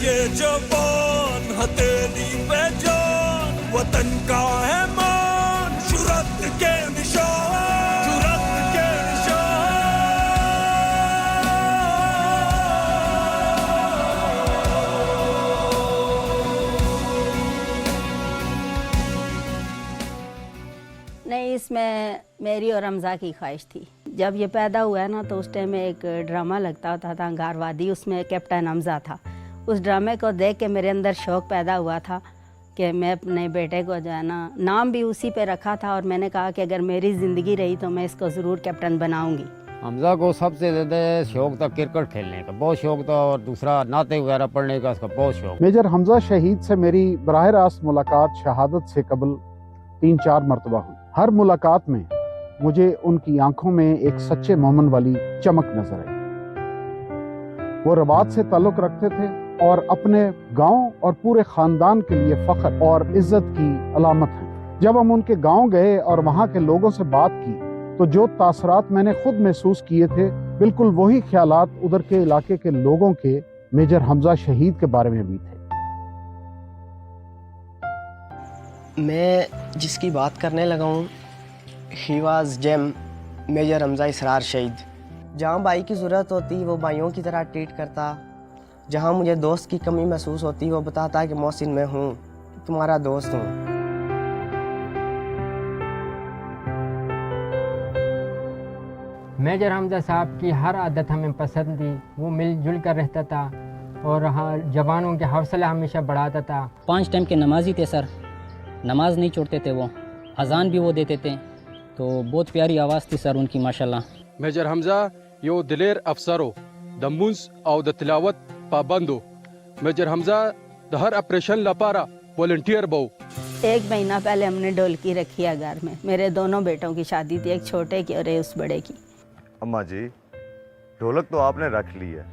ये जवान हथेली पे जान, वतन का है मान, जुर्रत के निशान, जुर्रत के निशान। नहीं, इसमें मेरी और हमजा की ख्वाहिश थी। जब ये पैदा हुआ है ना, तो उस टाइम में एक ड्रामा लगता होता था अंगारवादी, उसमें कैप्टन हमजा था। उस ड्रामे को देख के मेरे अंदर शौक़ पैदा हुआ था कि मैं अपने बेटे को जो है ना, नाम भी उसी पे रखा था, और मैंने कहा कि अगर मेरी ज़िंदगी रही तो मैं इसको ज़रूर कैप्टन बनाऊंगी। हमजा को सबसे ज़्यादा शौक़ था क्रिकेट खेलने का, बहुत शौक़ था, और दूसरा नाते वगैरह पढ़ने का उसका बहुत शौक़। मेजर हमजा शहीद से मेरी बराह रास्त मुलाकात शहादत से कबल 3-4 मरतबा हुई। हर मुलाकात में मुझे उनकी आंखों में एक सच्चे मोमिन वाली चमक नजर आई। वो रबात से ताल्लुक़ रखते थे और अपने गांव और पूरे खानदान के लिए फ़ख्र और इज्जत की अलामत है। जब हम उनके गांव गए और वहां के लोगों से बात की, तो जो तासरात मैंने खुद महसूस किए थे, बिल्कुल वही ख्यालात उधर के इलाके के लोगों के मेजर हमजा शहीद के बारे में भी थे। मैं जिसकी बात करने लगा हूँ, ही वाज जेम मेजर हमजा इसरार शहीद। जहाँ भाई की ज़रूरत होती वो भाइयों की तरह ट्रीट करता, जहाँ मुझे दोस्त की कमी महसूस होती वो बताता कि मोहसिन मैं हूँ, तुम्हारा दोस्त हूँ। मेजर हमजा साहब की हर आदत हमें पसंद थी। वो मिलजुल कर रहता था और जवानों के हौसला हमेशा बढ़ाता था। 5 टाइम के नमाजी थे सर, नमाज नहीं छोड़ते थे वो, अजान भी वो देते थे, तो बहुत प्यारी आवाज़ थी सर उनकी माशाल्लाह। मेजर हमजा यो दिलेर अफसरो दम्बुंस और द तिलावत पाबंदो। मेजर हमजा द हर ऑपरेशन लपारा वॉलंटियर बहु। 1 महीना पहले हमने ढोलकी रखी है घर में। मेरे दोनों बेटों की शादी थी, एक छोटे की और एक उस बड़े की। अम्मा जी, ढोलक तो आपने रख ली है,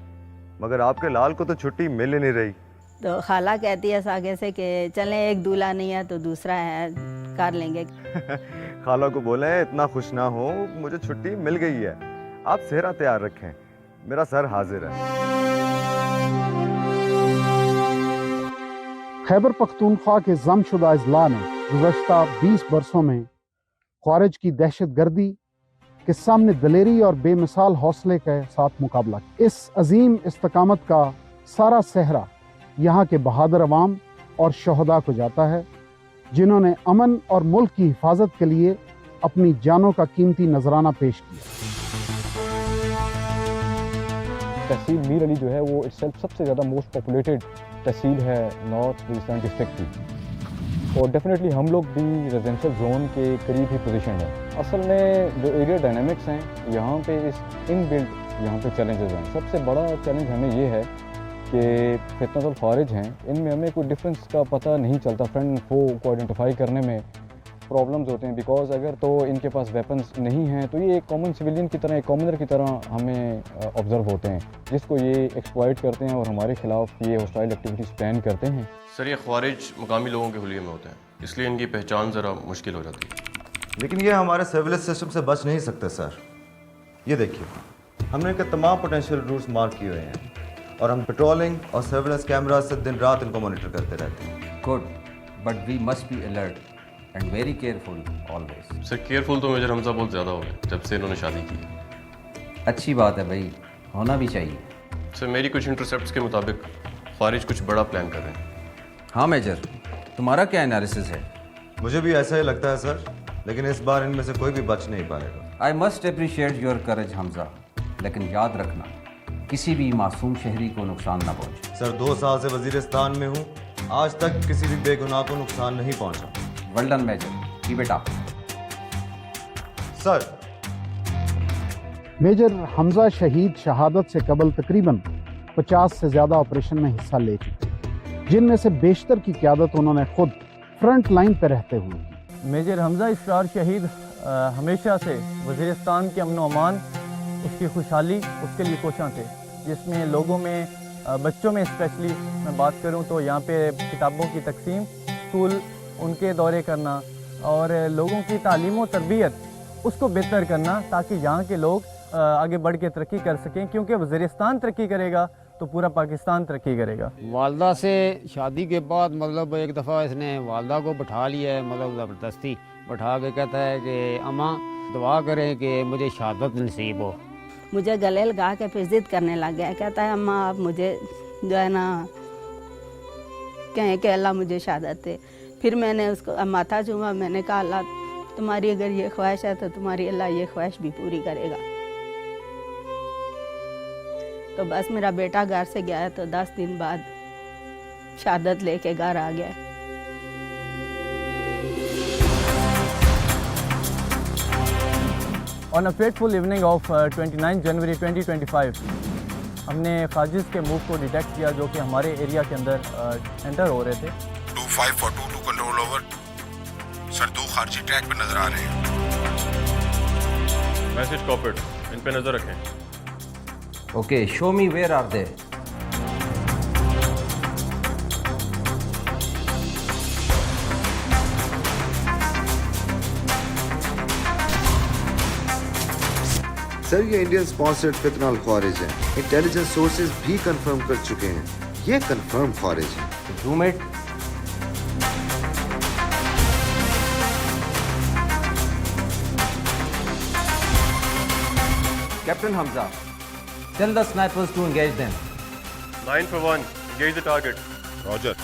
मगर आपके लाल को तो छुट्टी मिल ही नहीं रही। तो खाला कहती है आगे से कि चलें, एक दूल्हा नहीं है तो दूसरा है, कर लेंगे। खाला को बोले इतना खुश ना हो, मुझे छुट्टी मिल गई है, आप सेहरा तैयार रखें, मेरा सर हाजिर है। खैबर पख्तूनख्वा के जमशुदा अजला ने गुज़श्ता 20 बरसों में ख्वारिज की दहशतगर्दी के सामने दलेरी और बेमिसाल हौसले के साथ मुकाबला किया। इस अजीम इस्तकामत का सारा सेहरा यहाँ के बहादुर अवाम और शहदा को जाता है, जिन्होंने अमन और मुल्क की हिफाजत के लिए अपनी जानों का कीमती नजराना पेश किया। तहसील मीर अली जो है वो इटसेल्फ सबसे ज़्यादा मोस्ट पॉपुलेटेड तहसील है नॉर्थ वजीस्तान डिस्ट्रिक्ट की, और डेफिनेटली हम लोग भी रेजिडेंशियल जोन के करीब ही पोजीशन है। असल में जो एरिया डायनामिक्स हैं यहाँ पे इस इनबिल्ट यहाँ पे चैलेंजेस हैं। सबसे बड़ा चैलेंज हमें ये है कि फितनतुल खारिज हैं, इनमें हमें कोई डिफरेंस का पता नहीं चलता, फ्रेंड फो को आइडेंटिफाई करने में प्रॉब्लम्स होते हैं, बिकॉज अगर तो इनके पास वेपन्स नहीं हैं तो ये एक कॉमन सिविलियन की तरह, एक कॉमनर की तरह हमें ऑब्जर्व होते हैं, जिसको ये एक्सप्लॉइट करते हैं और हमारे खिलाफ ये हॉस्टाइल एक्टिविटीज़ प्लान करते हैं। सर, ये ख्वारिज मुकामी लोगों के हुलिये में होते हैं, इसलिए इनकी पहचान ज़रा मुश्किल हो जाती है। लेकिन ये हमारे सर्विलेंस सिस्टम से बच नहीं सकते सर। ये देखिए, हमने इनके तमाम पोटेंशियल रूट्स मार्क किए हुए हैं और हम पेट्रोलिंग और सर्विलेंस कैमरा से दिन रात इनको मॉनिटर करते रहते हैं। Good, but we must be alert and very careful always. Sir, careful तो मेजर हमजा बहुत ज़्यादा हो गए जब से इन्होंने शादी की। अच्छी बात है भाई, होना भी चाहिए। सर, मेरी कुछ इंटरसेप्ट्स के मुताबिक ख्वारिज कुछ बड़ा प्लान कर रहे हैं। हाँ मेजर, तुम्हारा क्या एनालिसिस है? मुझे भी ऐसा ही लगता है सर, लेकिन इस बार इनमें से कोई भी बच नहीं पाएगा। आई मस्ट अप्रिशिएट योर करेज हमजा, लेकिन याद रखना किसी भी मासूम शहरी को नुकसान ना पहुंचे। सर, 2 साल से वजीरिस्तान में हूँ, आज तक किसी भी बेगुनाह को नुकसान नहीं पहुंचा। Well done major, keep it up. Sir, major Hamza शहीद शहादत से कबल तकरीबन 50 से ज़्यादा ऑपरेशन में हिस्सा ले चुके, जिनमें से बेशतर की क़यादत उन्होंने खुद फ्रंट लाइन पर रहते हुए की। मेजर हमजा इसरार शहीद हमेशा से वज़ीरिस्तान के अमन व अमान, उसकी खुशहाली, उसके लिए कोशां थे, जिसमें लोगों में, बच्चों में स्पेशली मैं बात करूं तो यहाँ पे किताबों की तकसीम, स्कूल उनके दौरे करना और लोगों की तालीम व तरबियत उसको बेहतर करना, ताकि यहाँ के लोग आगे बढ़ के तरक्की कर सकें, क्योंकि वज़ीरिस्तान तरक्की करेगा तो पूरा पाकिस्तान तरक्की करेगा। वालदा से शादी के बाद मतलब एक दफ़ा इसने वालदा को बैठा लिया है, मतलब ज़बरदस्ती बैठा के कहता है कि अम्मा दुआ करें कि मुझे शहादत नसीब हो। मुझे गले लगा के फिर जिद करने लग गया, कहता है अम्मा आप मुझे जो है ना कहें कि अल्लाह मुझे शहादत दे। फिर मैंने उसको माथा चूमा, मैंने कहा अल्लाह तुम्हारी अगर ये ख्वाहिश है तो तुम्हारी अल्लाह ये ख्वाहिश भी पूरी करेगा। तो बस मेरा बेटा घर से गया है तो 10 दिन बाद शहादत लेके घर आ गया। On a fateful evening of 29 जनवरी 2025 हमने खाजिज के मूव को डिटेक्ट किया जो कि हमारे एरिया के अंदर एंटर हो रहे थे। 2542 कंट्रोल ओवर सर, 2 खारजी ट्रैक पे नजर आ रहे हैं। मैसेज कॉपीड, इन पे नजर रखें। Okay, show me where are they. Sir ये इंडियन स्पॉन्सर्ड फितनल ख्वारिज है, इंटेलिजेंस सोर्सेज भी कंफर्म कर चुके हैं ये कंफर्म ख्वारिज है। Roommate Captain Hamza, tell the snipers to engage them. 9 for 1, engage the target. Roger.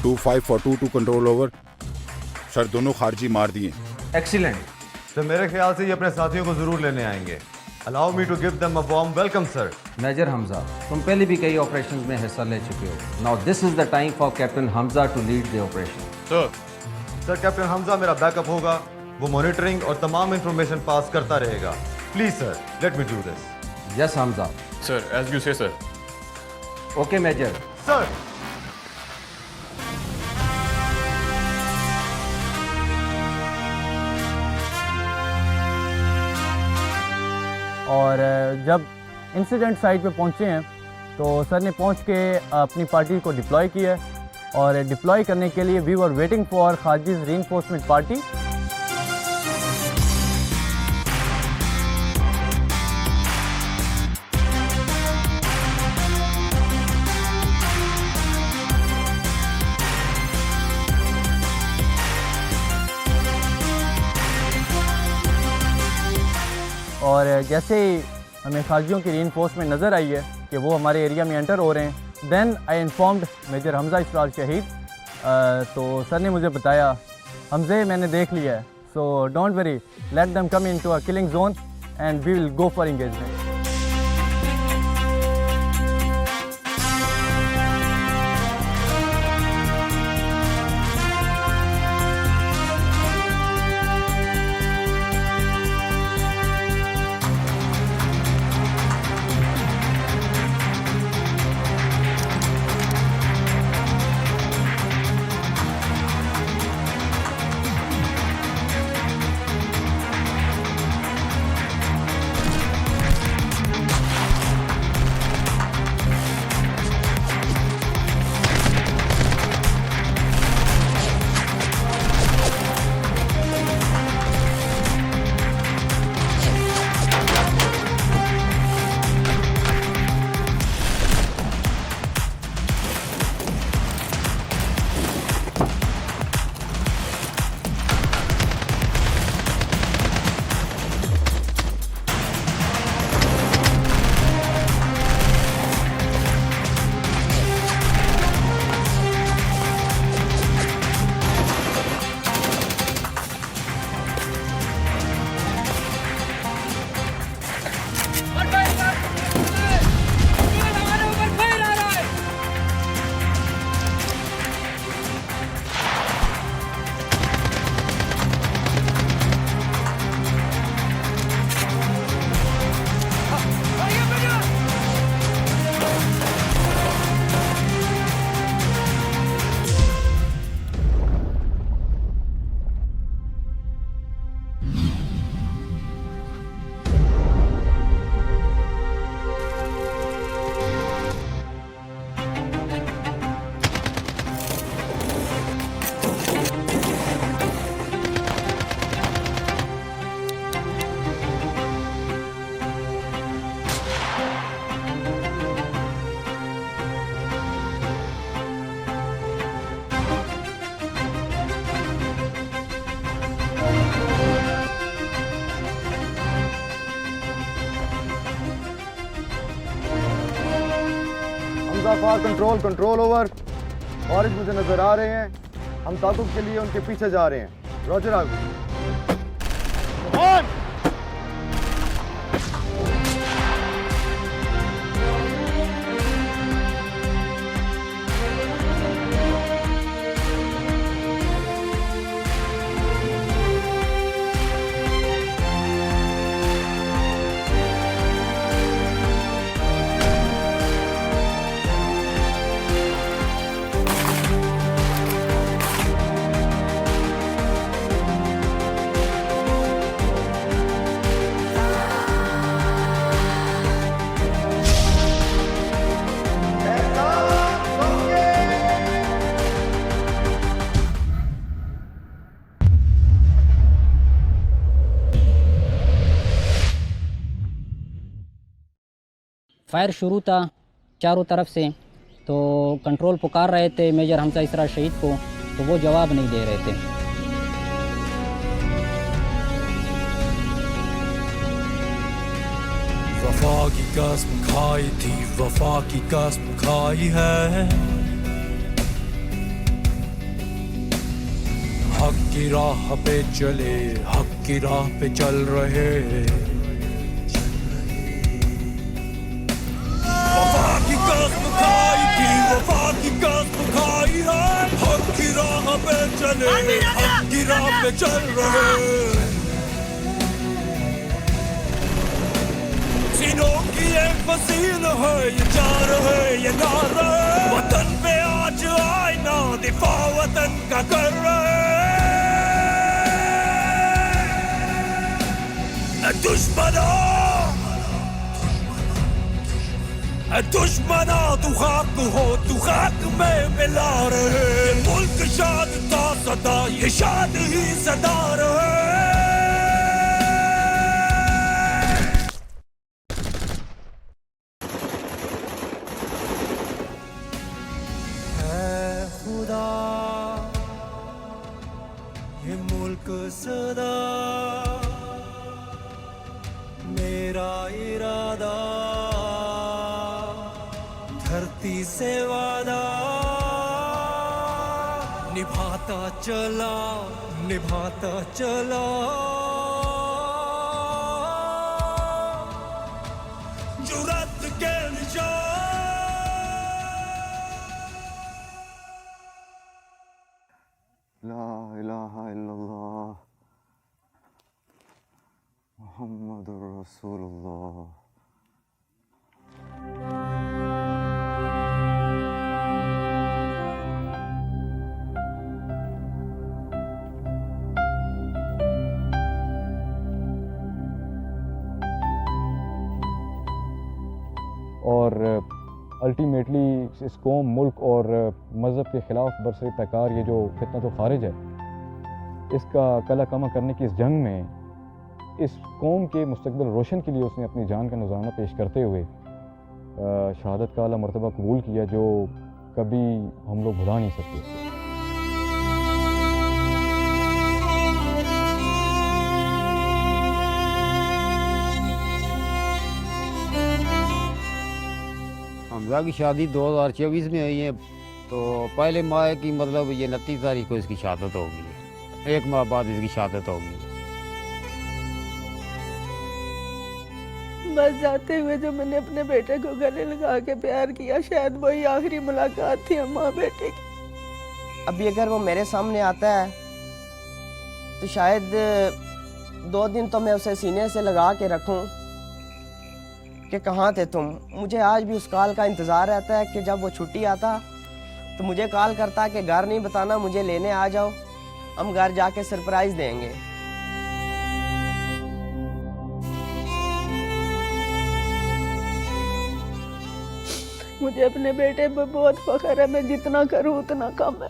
To 2542 control over sir, दोनों खारजी मार दिए। एक्सीलेंट सर, मेरे ख्याल से ये अपने साथियों को जरूर लेने आएंगे। Allow me to give them a warm welcome sir. Major Hamza, तुम पहले भी कई ऑपरेशंस में हिस्सा ले चुके हो। Now this is the time for captain Hamza to lead the operation. Sir captain Hamza मेरा बैकअप होगा, वो मॉनिटरिंग और तमाम इंफॉर्मेशन पास करता रहेगा। Please sir, let me do this. Yes Hamza. Sir, as you say sir. Okay major. Sir और जब incident site पे पहुंचे हैं तो सर ने पहुंच के अपनी पार्टी को डिप्लॉय किया है और डिप्लॉय करने के लिए वी वर वेटिंग फॉर खाजिज रीइंफोर्समेंट पार्टी। और जैसे ही हमें खारजियों की रीइंफोर्समेंट नज़र आई है कि वो हमारे एरिया में एंटर हो रहे हैं, then I informed major Hamza Israr शहीद। तो सर ने मुझे बताया हमजे मैंने देख लिया है, so don't worry, let them come into a killing zone and we will go for engagement. Hamza for control, control over. और मुझे नजर आ रहे हैं, हम ताकुब के लिए उनके पीछे जा रहे हैं। रॉजर आगू। फायर शुरू था चारों तरफ से, तो कंट्रोल पुकार रहे थे मेजर हमजा इसरार शहीद को, तो वो जवाब नहीं दे रहे थे। वफा की कसम खाई थी, वफा की कसम खाई है, हक की राह पे चले, हक की राह पे चल रहे। वफा की कसम खाई थी, वफा की कसम खाई है, हक की राह पे चले, हक की राह पे चल रहे। सीनों की एक फसील है, ये जान है, ये नार है, वतन पे आज आए ना, दिफा वतन का कर रहे। दुश्मना दुश्मना तू खाक हो, तू खाक में मिला रहे। ये मुल्क शाद का सदा, ये शाद ही सदा रहे। है खुदा ये मुल्क सदा, मेरा इरादा धरती से वादा, निभाता चला, निभाता चला। जुर्रत के निशान। ला इलाहा इल्लल्लाह मुहम्मदुर रसूलुल्लाह। और अल्टीमेटली इस कौम, मुल्क और मज़हब के ख़िलाफ़ बरसर पैकार ये जो फितना तो खारिज है, इसका कला कमा करने की इस जंग में इस कौम के मुस्तकबिल रोशन के लिए उसने अपनी जान का नज़राना पेश करते हुए शहादत का आला मर्तबा कबूल किया, जो कभी हम लोग भुला नहीं सकते। हमजा की शादी 2024 में हुई है, तो पहले माह की मतलब ये 29 तारीख को इसकी शहादत होगी, एक माह बाद इसकी शहादत होगी। बस जाते हुए जो मैंने अपने बेटे को गले लगा के प्यार किया, शायद वही आखिरी मुलाकात थी माँ बेटे की। अभी अगर वो मेरे सामने आता है तो शायद 2 दिन तो मैं उसे सीने से लगा के रखूं कि कहाँ थे तुम। मुझे आज भी उस कॉल का इंतज़ार रहता है कि जब वो छुट्टी आता तो मुझे कॉल करता कि घर नहीं बताना, मुझे लेने आ जाओ, हम घर जाके सरप्राइज़ देंगे। मुझे अपने बेटे पर बहुत फख्र है, मैं जितना करूँ उतना कम है।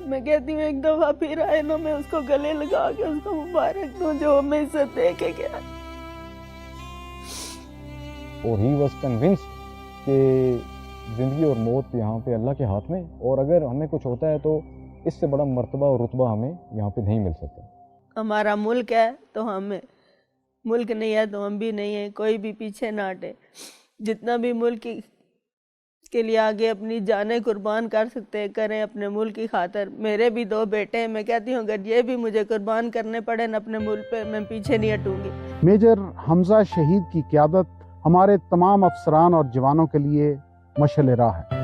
मैं कहती हूँ एक दफ़ा फिर आए ना, मैं उसको गले लगा के उसको मुबारक दूँ जो हमें इज्जत दे के गया। और ही वॉज कन्विंस्ड कि ज़िंदगी और मौत यहाँ पे अल्लाह के हाथ में, और अगर हमें कुछ होता है तो इससे बड़ा मर्तबा और रुतबा हमें यहाँ पे नहीं मिल सकता। हमारा मुल्क है तो हम है, मुल्क नहीं है तो हम भी नहीं है, कोई भी पीछे ना हटे। जितना भी मुल्क के लिए आगे अपनी जानें कुर्बान कर सकते हैं करें अपने मुल्क की खातिर। मेरे भी 2 बेटे हैं, मैं कहती हूँ अगर ये भी मुझे कुर्बान करने पड़े न अपने मुल्क पे, मैं पीछे नहीं हटूंगी। मेजर हमजा शहीद की क़यादत हमारे तमाम अफसरान और जवानों के लिए मशाल राह है।